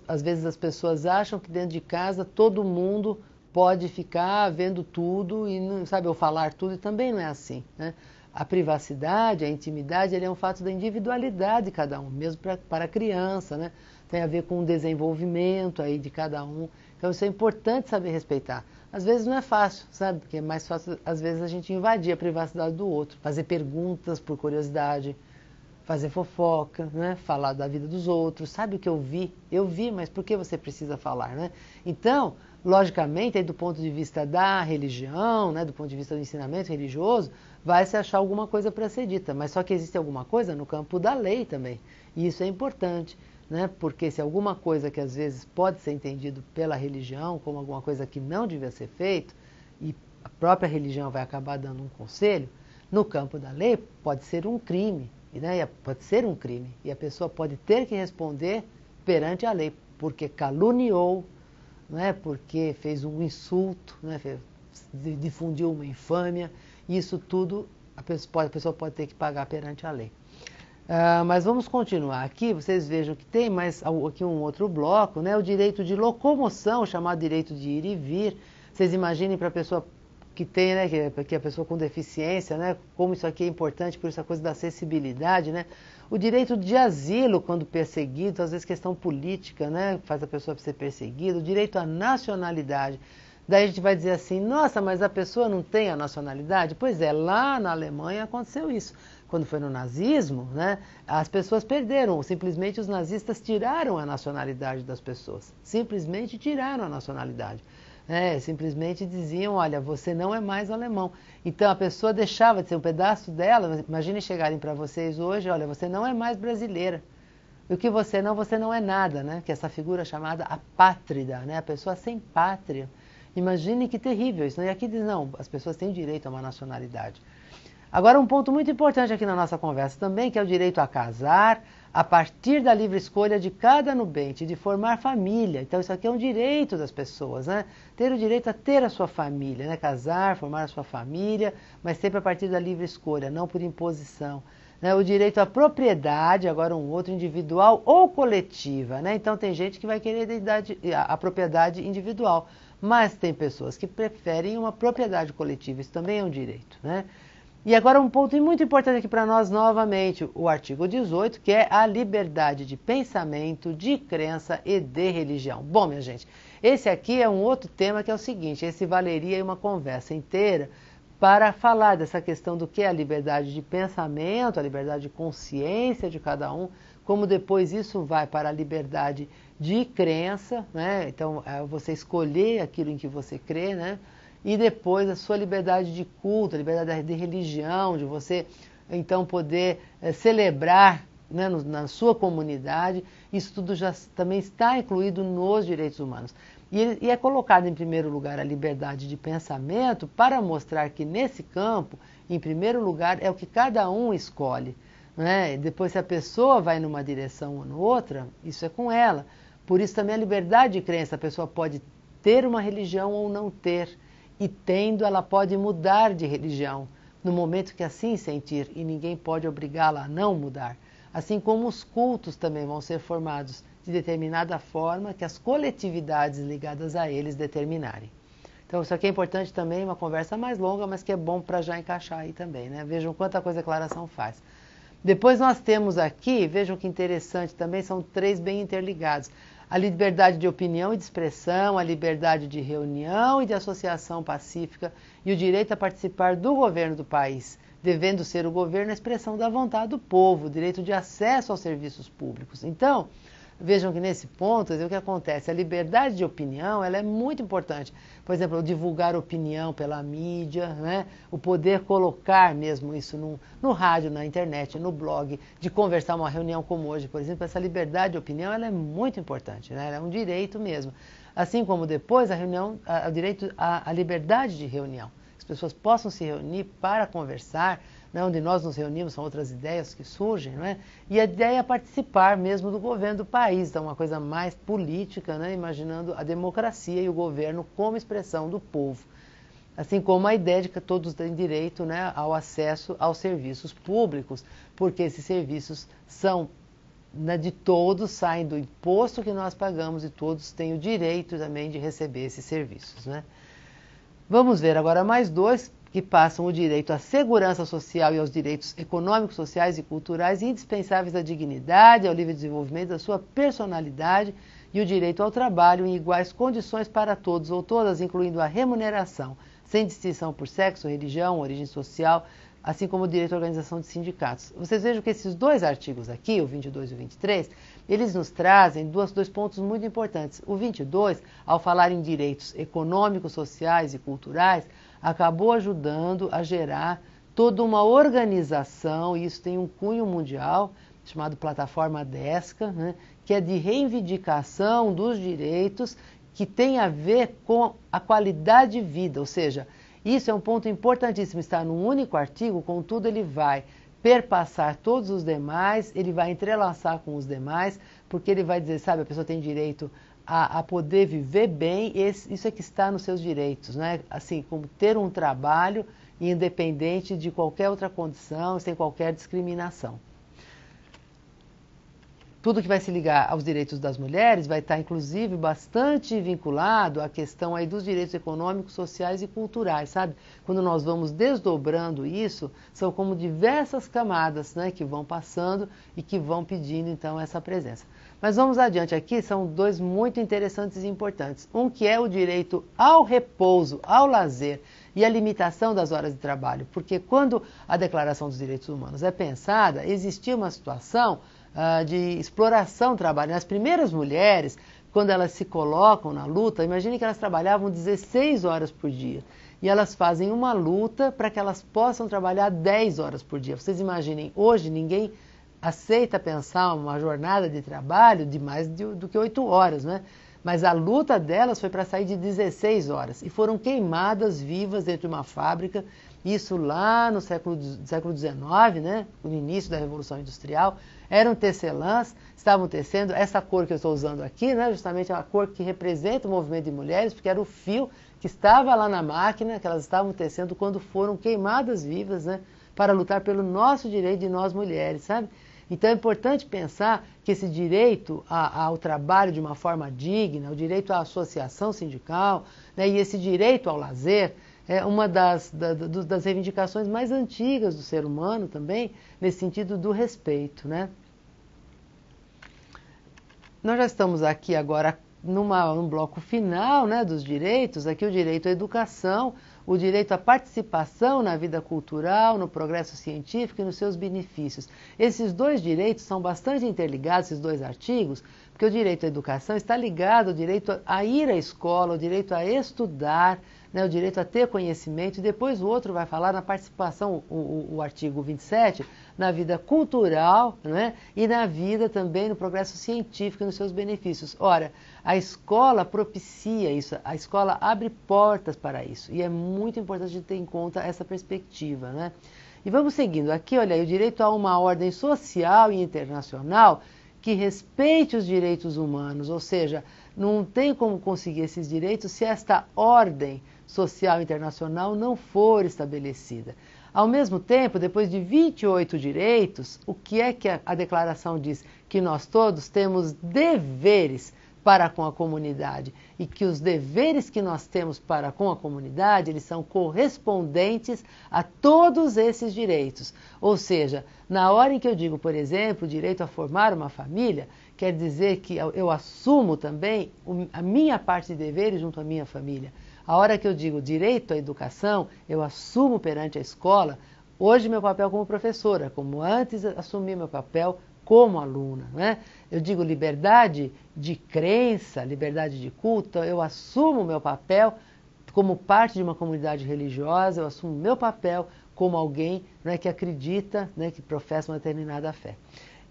Às vezes as pessoas acham que dentro de casa todo mundo pode ficar vendo tudo e não sabe, ou falar tudo, e também não é assim, né? A privacidade, a intimidade, ele é um fato da individualidade de cada um, mesmo para a criança, né? Tem a ver com o desenvolvimento aí de cada um. Então isso é importante saber respeitar. Às vezes não é fácil, sabe? Porque é mais fácil, às vezes, a gente invadir a privacidade do outro, fazer perguntas por curiosidade, fazer fofoca, né? Falar da vida dos outros. Sabe o que eu vi? Eu vi, mas por que você precisa falar, né? Então, logicamente, aí do ponto de vista da religião, né? Do ponto de vista do ensinamento religioso, vai se achar alguma coisa para ser dita, mas só que existe alguma coisa no campo da lei também, e isso é importante, né? Porque se alguma coisa que às vezes pode ser entendido pela religião como alguma coisa que não devia ser feito, e a própria religião vai acabar dando um conselho, no campo da lei pode ser um crime, né? Pode ser um crime, e a pessoa pode ter que responder perante a lei, porque caluniou, né? Porque fez um insulto, né? Difundiu uma infâmia. Isso tudo a pessoa pode ter que pagar perante a lei. Mas vamos continuar aqui, vocês vejam que tem mais aqui um outro bloco, né? O direito de locomoção, chamado direito de ir e vir. Vocês imaginem para a pessoa que tem, né, que é a pessoa com deficiência, né, como isso aqui é importante, por isso a coisa da acessibilidade, né? O direito de asilo quando perseguido, às vezes questão política, né, faz a pessoa ser perseguida, o direito à nacionalidade. Daí a gente vai dizer assim, nossa, mas a pessoa não tem a nacionalidade? Pois é, lá na Alemanha aconteceu isso. Quando foi no nazismo, né, as pessoas perderam, simplesmente os nazistas tiraram a nacionalidade das pessoas. Simplesmente tiraram a nacionalidade. Simplesmente diziam, olha, você não é mais alemão. Então a pessoa deixava de ser um pedaço dela, imagine chegarem para vocês hoje, olha, você não é mais brasileira. E o que você não é nada, né? Que é essa figura chamada apátrida, né? A pessoa sem pátria. Imagine que terrível isso. E aqui diz, não, as pessoas têm direito a uma nacionalidade. Agora um ponto muito importante aqui na nossa conversa também, que é o direito a casar, a partir da livre escolha de cada nubente, de formar família. Então isso aqui é um direito das pessoas, né? Ter o direito a ter a sua família, né? Casar, formar a sua família, mas sempre a partir da livre escolha, não por imposição. Né? O direito à propriedade, agora um outro, individual ou coletiva, né? Então tem gente que vai querer a propriedade individual, mas tem pessoas que preferem uma propriedade coletiva, isso também é um direito, né? E agora um ponto muito importante aqui para nós novamente, o artigo 18, que é a liberdade de pensamento, de crença e de religião. Bom, minha gente, esse aqui é um outro tema que é o seguinte, esse valeria uma conversa inteira para falar dessa questão do que é a liberdade de pensamento, a liberdade de consciência de cada um, como depois isso vai para a liberdade de crença, né? Então, você escolher aquilo em que você crê, né? E depois a sua liberdade de culto, a liberdade de religião, de você então poder celebrar, né, na sua comunidade, isso tudo já também está incluído nos direitos humanos. E é colocado em primeiro lugar a liberdade de pensamento para mostrar que nesse campo, em primeiro lugar, é o que cada um escolhe. Né? Depois, se a pessoa vai numa direção ou noutra, isso é com ela. Por isso também a liberdade de crença, a pessoa pode ter uma religião ou não ter. E tendo, ela pode mudar de religião no momento que assim sentir, e ninguém pode obrigá-la a não mudar. Assim como os cultos também vão ser formados de determinada forma que as coletividades ligadas a eles determinarem. Então isso aqui é importante também, uma conversa mais longa, mas que é bom para já encaixar aí também, né? Vejam quanta coisa a declaração faz. Depois nós temos aqui, vejam que interessante também, são três bem interligados. A liberdade de opinião e de expressão, a liberdade de reunião e de associação pacífica e o direito a participar do governo do país, devendo ser o governo a expressão da vontade do povo, o direito de acesso aos serviços públicos. Então, vejam que nesse ponto, o que acontece? A liberdade de opinião ela é muito importante. Por exemplo, o divulgar opinião pela mídia, né? O poder colocar mesmo isso no rádio, na internet, no blog, de conversar uma reunião como hoje, por exemplo, essa liberdade de opinião ela é muito importante, né? Ela é um direito mesmo. Assim como depois o direito à liberdade de reunião. As pessoas possam se reunir para conversar, né, onde nós nos reunimos, são outras ideias que surgem, não é? E a ideia é participar mesmo do governo do país, então uma coisa mais política, né, imaginando a democracia e o governo como expressão do povo. Assim como a ideia de que todos têm direito, né, ao acesso aos serviços públicos, porque esses serviços são, né, de todos, saem do imposto que nós pagamos e todos têm o direito também de receber esses serviços, né? Vamos ver agora mais dois que passam o direito à segurança social e aos direitos econômicos, sociais e culturais indispensáveis à dignidade, ao livre desenvolvimento da sua personalidade e o direito ao trabalho em iguais condições para todos ou todas, incluindo a remuneração, sem distinção por sexo, religião, origem social, assim como o direito à organização de sindicatos. Vocês vejam que esses dois artigos aqui, o 22 e o 23, eles nos trazem dois pontos muito importantes. O 22, ao falar em direitos econômicos, sociais e culturais, acabou ajudando a gerar toda uma organização, e isso tem um cunho mundial, chamado Plataforma DESCA, né, que é de reivindicação dos direitos que tem a ver com a qualidade de vida, ou seja, isso é um ponto importantíssimo, está num único artigo, contudo ele vai perpassar todos os demais, ele vai entrelaçar com os demais, porque ele vai dizer, sabe, a pessoa tem direito a poder viver bem, isso é que está nos seus direitos, né? Assim, como ter um trabalho independente de qualquer outra condição, sem qualquer discriminação. Tudo que vai se ligar aos direitos das mulheres vai estar, inclusive, bastante vinculado à questão aí dos direitos econômicos, sociais e culturais, sabe? Quando nós vamos desdobrando isso, são como diversas camadas, né, que vão passando e que vão pedindo, então, essa presença. Mas vamos adiante aqui, são dois muito interessantes e importantes. Um que é o direito ao repouso, ao lazer e a limitação das horas de trabalho. Porque quando a Declaração dos Direitos Humanos é pensada, existia uma situação de exploração do trabalho. As primeiras mulheres, quando elas se colocam na luta, imagine que elas trabalhavam 16 horas por dia. E elas fazem uma luta para que elas possam trabalhar 10 horas por dia. Vocês imaginem, hoje ninguém aceita pensar uma jornada de trabalho de mais do que 8 horas, né? Mas a luta delas foi para sair de 16 horas. E foram queimadas vivas dentro de uma fábrica, isso lá no século XIX, né? No início da Revolução Industrial. Eram tecelãs, estavam tecendo, essa cor que eu estou usando aqui, né, justamente é a cor que representa o movimento de mulheres, porque era o fio que estava lá na máquina, que elas estavam tecendo quando foram queimadas vivas, né, para lutar pelo nosso direito de nós mulheres, sabe? Então é importante pensar que esse direito ao trabalho de uma forma digna, o direito à associação sindical, né, e esse direito ao lazer, é uma das reivindicações mais antigas do ser humano também, nesse sentido do respeito, né? Nós já estamos aqui agora num bloco final, né, dos direitos, aqui o direito à educação, o direito à participação na vida cultural, no progresso científico e nos seus benefícios. Esses dois direitos são bastante interligados, esses dois artigos, porque o direito à educação está ligado ao direito a ir à escola, ao direito a estudar, né, o direito a ter conhecimento, e depois o outro vai falar na participação, o artigo 27, na vida cultural, né, e na vida também no progresso científico e nos seus benefícios. Ora, a escola propicia isso, a escola abre portas para isso, e é muito importante ter em conta essa perspectiva, né? E vamos seguindo aqui, olha aí, o direito a uma ordem social e internacional que respeite os direitos humanos, ou seja, não tem como conseguir esses direitos se esta ordem social internacional não for estabelecida. Ao mesmo tempo, depois de 28 direitos, o que é que a declaração diz? Que nós todos temos deveres para com a comunidade e que os deveres que nós temos para com a comunidade, eles são correspondentes a todos esses direitos. Ou seja, na hora em que eu digo, por exemplo, o direito a formar uma família, quer dizer que eu assumo também a minha parte de deveres junto à minha família. A hora que eu digo direito à educação, eu assumo perante a escola, hoje meu papel como professora, como antes assumi meu papel como aluna, né? Eu digo liberdade de crença, liberdade de culto, eu assumo meu papel como parte de uma comunidade religiosa, eu assumo meu papel como alguém, né, que acredita, né, que professa uma determinada fé.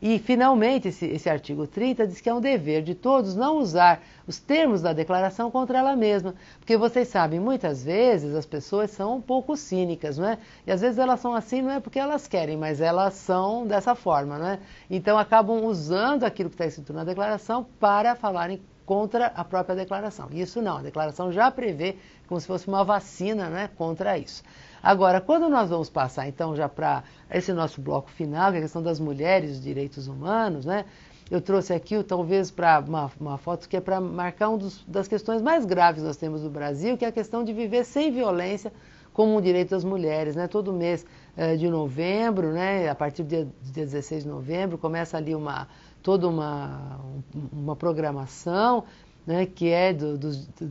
E, finalmente, esse artigo 30 diz que é um dever de todos não usar os termos da declaração contra ela mesma. Porque vocês sabem, muitas vezes as pessoas são um pouco cínicas, não é? E às vezes elas são assim não é porque elas querem, mas elas são dessa forma, não é? Então acabam usando aquilo que está escrito na declaração para falarem contra a própria declaração. Isso não, a declaração já prevê como se fosse uma vacina, né, contra isso. Agora, quando nós vamos passar, então, já para esse nosso bloco final, que é a questão das mulheres e os direitos humanos, né? Eu trouxe aqui, talvez, para uma foto que é para marcar das questões mais graves que nós temos no Brasil, que é a questão de viver sem violência como um direito das mulheres, né? Todo mês de novembro, né? A partir do dia 16 de novembro, começa ali toda uma programação, né? Que é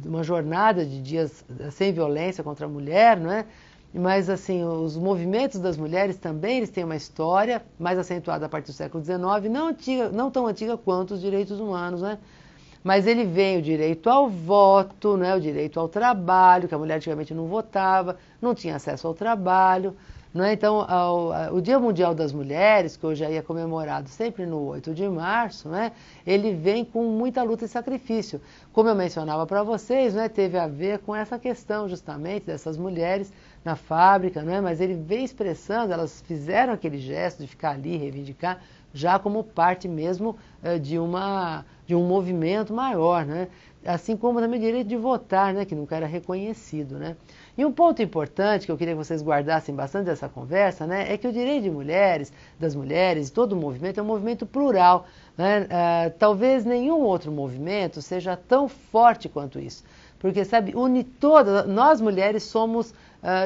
uma jornada de dias sem violência contra a mulher, não é? mas assim, os movimentos das mulheres também, eles têm uma história mais acentuada a partir do século XIX, não tão antiga quanto os direitos humanos, né? Mas ele vem o direito ao voto, né? O direito ao trabalho, que a mulher antigamente não votava, não tinha acesso ao trabalho, né? Então, o Dia Mundial das Mulheres, que hoje aí é comemorado sempre no 8 de março, né? Ele vem com muita luta e sacrifício. Como eu mencionava para vocês, né? Teve a ver com essa questão justamente dessas mulheres na fábrica, não é? Mas ele vem expressando, elas fizeram aquele gesto de ficar ali, reivindicar, já como parte mesmo de um movimento maior, né? Assim como também o direito de votar, né? Que nunca era reconhecido, né? E um ponto importante que eu queria que vocês guardassem bastante dessa conversa, né? É que o direito de mulheres, das mulheres, todo o movimento é um movimento plural, né? Talvez nenhum outro movimento seja tão forte quanto isso. Porque, sabe, une todas, nós mulheres somos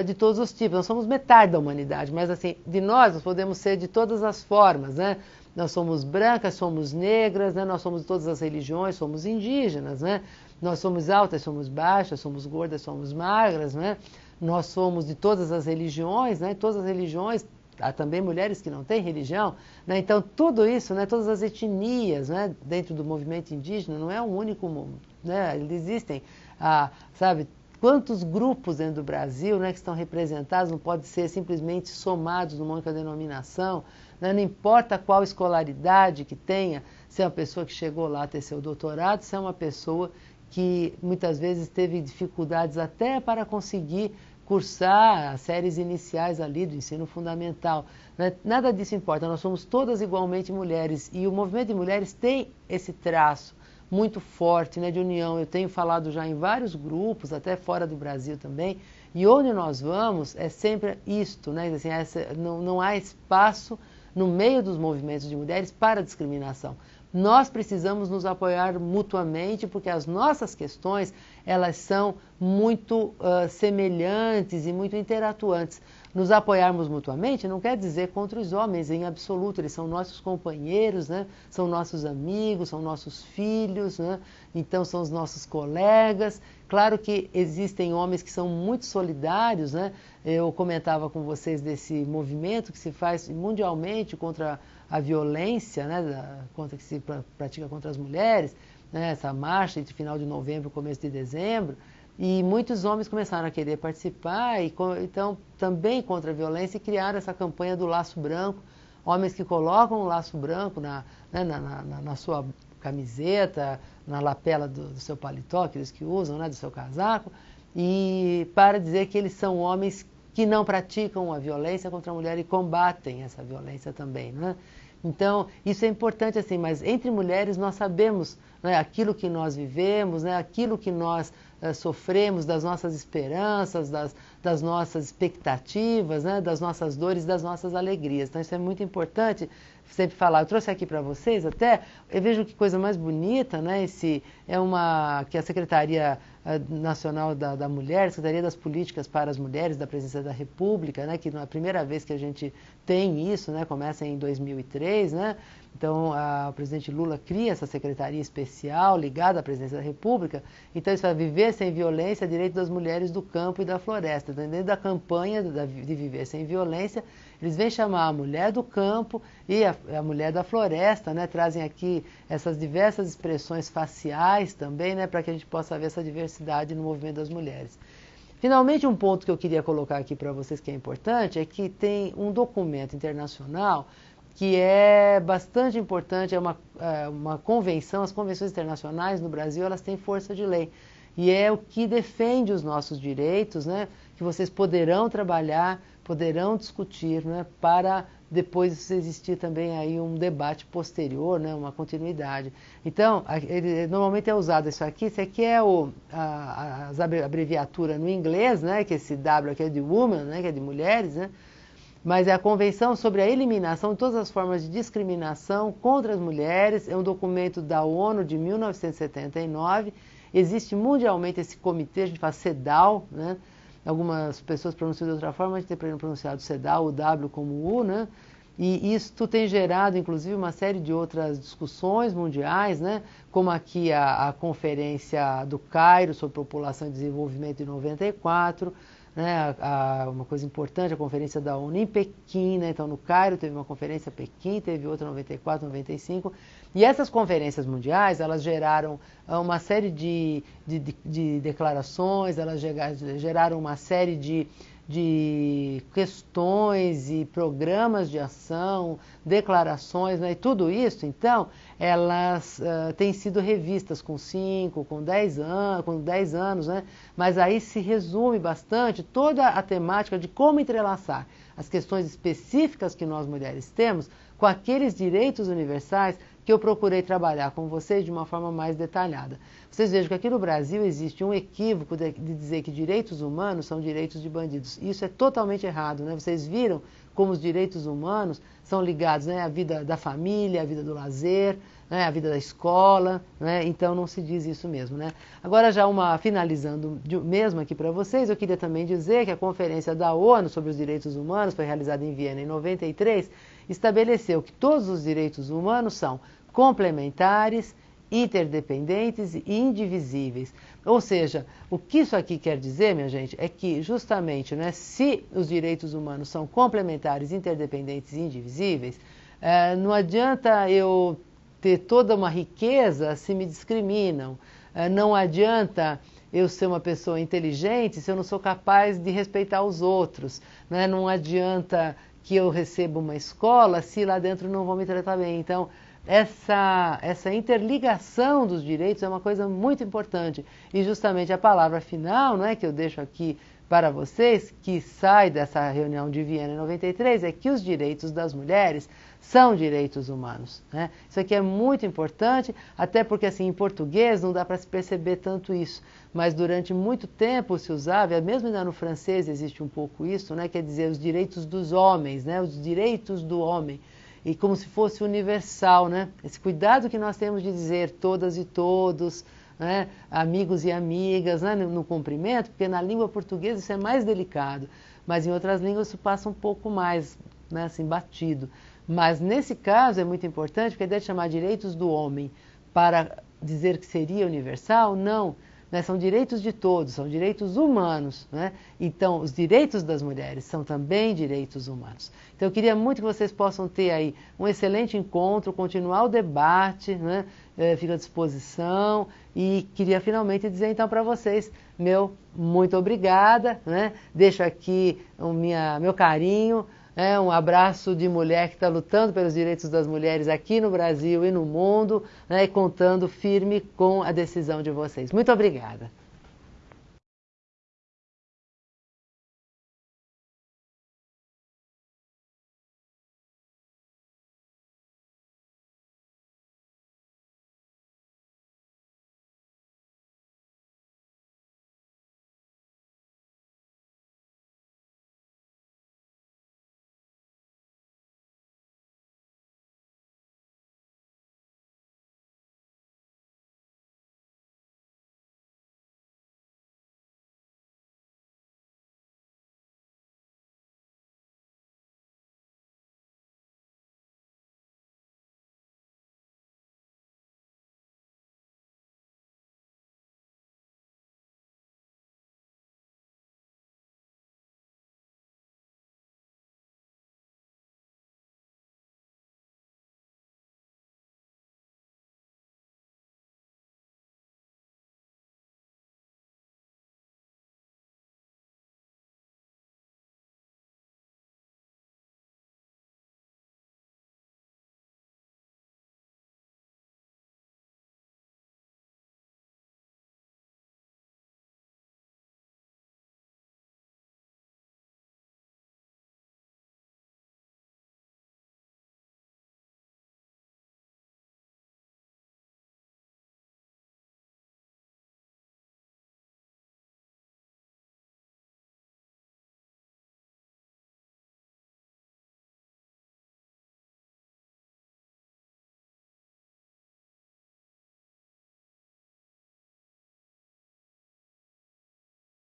de todos os tipos, nós somos metade da humanidade, mas assim, de nós podemos ser de todas as formas, né? Nós somos brancas, somos negras, né? Nós somos de todas as religiões, somos indígenas, né? Nós somos altas, somos baixas, somos gordas, somos magras, né? Nós somos de todas as religiões, né? Todas as religiões, há também mulheres que não têm religião, né? Então tudo isso, né? Todas as etnias, né? Dentro do movimento indígena, não é um único mundo, né? Existem, sabe, quantos grupos dentro do Brasil, né, que estão representados, não pode ser simplesmente somados numa única denominação, né? Não importa qual escolaridade que tenha, se é uma pessoa que chegou lá a ter seu doutorado, se é uma pessoa que muitas vezes teve dificuldades até para conseguir cursar as séries iniciais ali do ensino fundamental, né? Nada disso importa, nós somos todas igualmente mulheres e o movimento de mulheres tem esse traço muito forte, né, de união. Eu tenho falado já em vários grupos, até fora do Brasil também, e onde nós vamos é sempre isto, né, assim, não há espaço no meio dos movimentos de mulheres para discriminação. Nós precisamos nos apoiar mutuamente, porque as nossas questões, elas são muito semelhantes e muito interatuantes. Nos apoiarmos mutuamente não quer dizer contra os homens em absoluto, eles são nossos companheiros, né? São nossos amigos, são nossos filhos, né? Então são os nossos colegas. Claro que existem homens que são muito solidários, né? Eu comentava com vocês desse movimento que se faz mundialmente contra a violência, né? Que se pratica contra as mulheres, né? Essa marcha entre final de novembro e começo de dezembro. E muitos homens começaram a querer participar, e então também contra a violência, e criaram essa campanha do laço branco, homens que colocam o laço branco na sua camiseta, na lapela do seu paletó, aqueles que usam, né, do seu casaco, e para dizer que eles são homens que não praticam a violência contra a mulher e combatem essa violência também, né? Então, isso é importante, assim, mas entre mulheres nós sabemos, né, aquilo que nós vivemos, né, aquilo que nós sofremos, das nossas esperanças, das nossas expectativas, né, das nossas dores, das nossas alegrias. Então, isso é muito importante sempre falar. Eu trouxe aqui para vocês até, eu vejo que coisa mais bonita, né, que a Secretaria Nacional da Mulher, Secretaria das Políticas para as Mulheres da Presidência da República, né, que não é a primeira vez que a gente tem isso, né, começa em 2003, né, então o presidente Lula cria essa secretaria especial ligada à Presidência da República, então isso vai Viver Sem Violência, Direito das Mulheres do Campo e da Floresta. Então, dentro da campanha de Viver Sem Violência, eles vêm chamar a mulher do campo e a mulher da floresta, né, trazem aqui essas diversas expressões faciais também, né, para que a gente possa ver essa diversidade no movimento das mulheres. Finalmente, um ponto que eu queria colocar aqui para vocês que é importante é que tem um documento internacional que é bastante importante, é uma convenção, as convenções internacionais no Brasil, elas têm força de lei. E é o que defende os nossos direitos, né, que vocês poderão trabalhar, poderão discutir, né, para depois existir também aí um debate posterior, né, uma continuidade. Então, normalmente é usado isso aqui é a abreviatura no inglês, né, que esse W aqui é de woman, né, que é de mulheres, né, mas é a Convenção sobre a Eliminação de Todas as Formas de Discriminação contra as Mulheres, é um documento da ONU de 1979, existe mundialmente esse comitê, a gente fala CEDAW, né? Algumas pessoas pronunciam de outra forma, a gente tem pronunciado CEDAW, o W como U, né? E isso tem gerado, inclusive, uma série de outras discussões mundiais, né? Como aqui a Conferência do Cairo sobre População e Desenvolvimento de 94, né, uma coisa importante, a Conferência da ONU em Pequim, né, então no Cairo teve uma conferência em Pequim, teve outra em 94, 95, e essas conferências mundiais, elas geraram uma série de declarações, elas geraram uma série de questões e programas de ação, declarações, né? E tudo isso, então, elas têm sido revistas com 5, com 10 anos, né? Mas aí se resume bastante toda a temática de como entrelaçar as questões específicas que nós mulheres temos com aqueles direitos universais que eu procurei trabalhar com vocês de uma forma mais detalhada. Vocês vejam que aqui no Brasil existe um equívoco de dizer que direitos humanos são direitos de bandidos. Isso é totalmente errado, né? Vocês viram como os direitos humanos são ligados, né, à vida da família, à vida do lazer, né, à vida da escola, né? Então não se diz isso mesmo, né? Agora já finalizando mesmo aqui para vocês, eu queria também dizer que a Conferência da ONU sobre os Direitos Humanos, foi realizada em Viena em 93, estabeleceu que todos os direitos humanos são complementares, interdependentes e indivisíveis. Ou seja, o que isso aqui quer dizer, minha gente, é que justamente, né, se os direitos humanos são complementares, interdependentes e indivisíveis, não adianta eu ter toda uma riqueza se me discriminam, não adianta eu ser uma pessoa inteligente se eu não sou capaz de respeitar os outros, né? Não adianta que eu receba uma escola se lá dentro não vão me tratar bem. Então, essa interligação dos direitos é uma coisa muito importante. E justamente a palavra final, não é, que eu deixo aqui para vocês, que sai dessa reunião de Viena em 93, é que os direitos das mulheres são direitos humanos, né? Isso aqui é muito importante, até porque assim, em português não dá para se perceber tanto isso, mas durante muito tempo se usava, mesmo ainda no francês existe um pouco isso, né? Quer dizer, os direitos dos homens, né? Os direitos do homem. E como se fosse universal, né? Esse cuidado que nós temos de dizer todas e todos, né? Amigos e amigas, né? No cumprimento, porque na língua portuguesa isso é mais delicado, mas em outras línguas isso passa um pouco mais, né? Assim, batido. Mas nesse caso é muito importante, porque a ideia de chamar direitos do homem para dizer que seria universal, não. Né? São direitos de todos, são direitos humanos, né? Então, os direitos das mulheres são também direitos humanos. Então, eu queria muito que vocês possam ter aí um excelente encontro, continuar o debate, né? Fico à disposição e queria finalmente dizer então para vocês, meu muito obrigada, né? Deixo aqui meu carinho, um abraço de mulher que está lutando pelos direitos das mulheres aqui no Brasil e no mundo, né, e contando firme com a decisão de vocês. Muito obrigada.